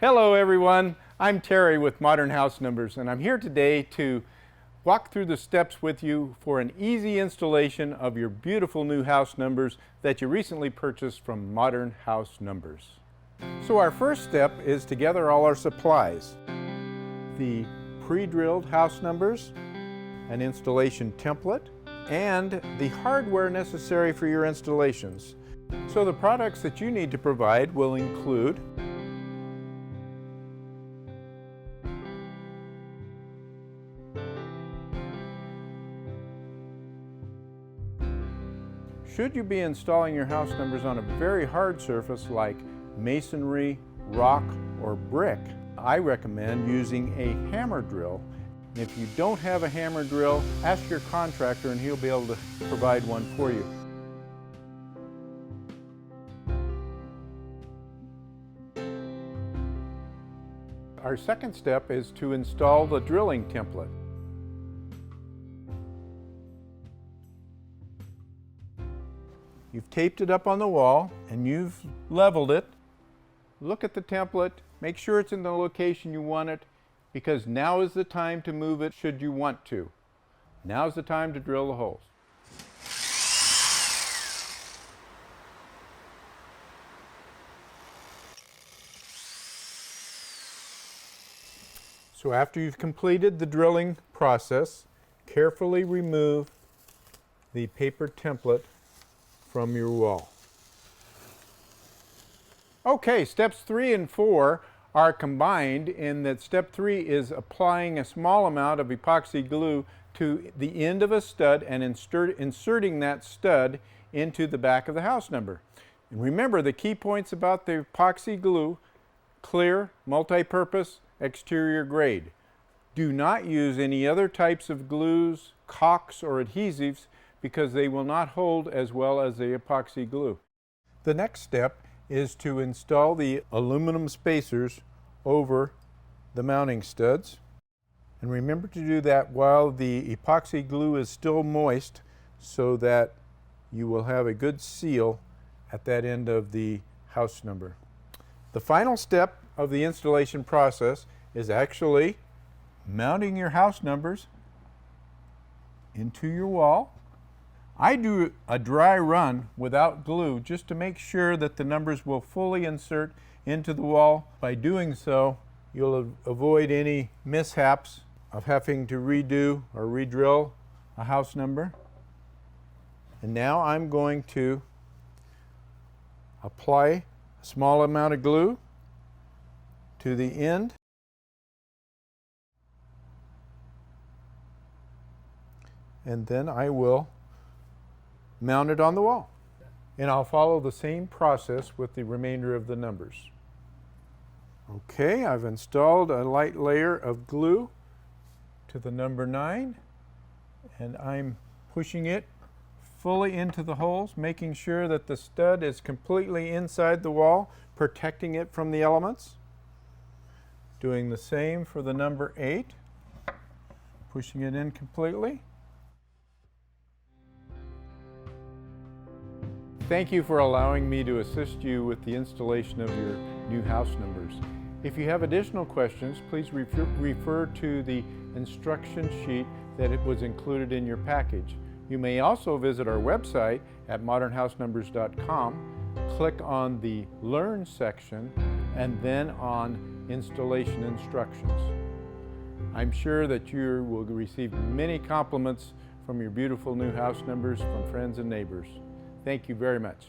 Hello everyone, I'm Terry with Modern House Numbers, and I'm here today to walk through the steps with you for an easy installation of your beautiful new house numbers that you recently purchased from Modern House Numbers. So our first step is to gather all our supplies. The pre-drilled house numbers, an installation template, and the hardware necessary for your installations. So the products that you need to provide will include should you be installing your house numbers on a very hard surface like masonry, rock, or brick, I recommend using a hammer drill. And if you don't have a hammer drill, ask your contractor and he'll be able to provide one for you. Our second step is to install the drilling template. You've taped it up on the wall and you've leveled it. Look at the template, make sure it's in the location you want it, because now is the time to move it should you want to. Now's the time to drill the holes. So after you've completed the drilling process, carefully remove the paper template from your wall. Okay, steps 3 and 4 are combined in that step 3 is applying a small amount of epoxy glue to the end of a stud and inserting that stud into the back of the house number. And remember the key points about the epoxy glue: clear, multi-purpose, exterior grade. Do not use any other types of glues, caulks, or adhesives because they will not hold as well as the epoxy glue. The next step is to install the aluminum spacers over the mounting studs. And remember to do that while the epoxy glue is still moist so that you will have a good seal at that end of the house number. The final step of the installation process is actually mounting your house numbers into your wall. I do a dry run without glue just to make sure that the numbers will fully insert into the wall. By doing so, you'll avoid any mishaps of having to redo or re-drill a house number. And now I'm going to apply a small amount of glue to the end. And then I will mount it on the wall. And I'll follow the same process with the remainder of the numbers. Okay, I've installed a light layer of glue to the number 9, and I'm pushing it fully into the holes, making sure that the stud is completely inside the wall, protecting it from the elements. Doing the same for the number 8, pushing it in completely. Thank you for allowing me to assist you with the installation of your new house numbers. If you have additional questions, please refer to the instruction sheet that was included in your package. You may also visit our website at modernhousenumbers.com, click on the Learn section, and then on Installation Instructions. I'm sure that you will receive many compliments from your beautiful new house numbers from friends and neighbors. Thank you very much.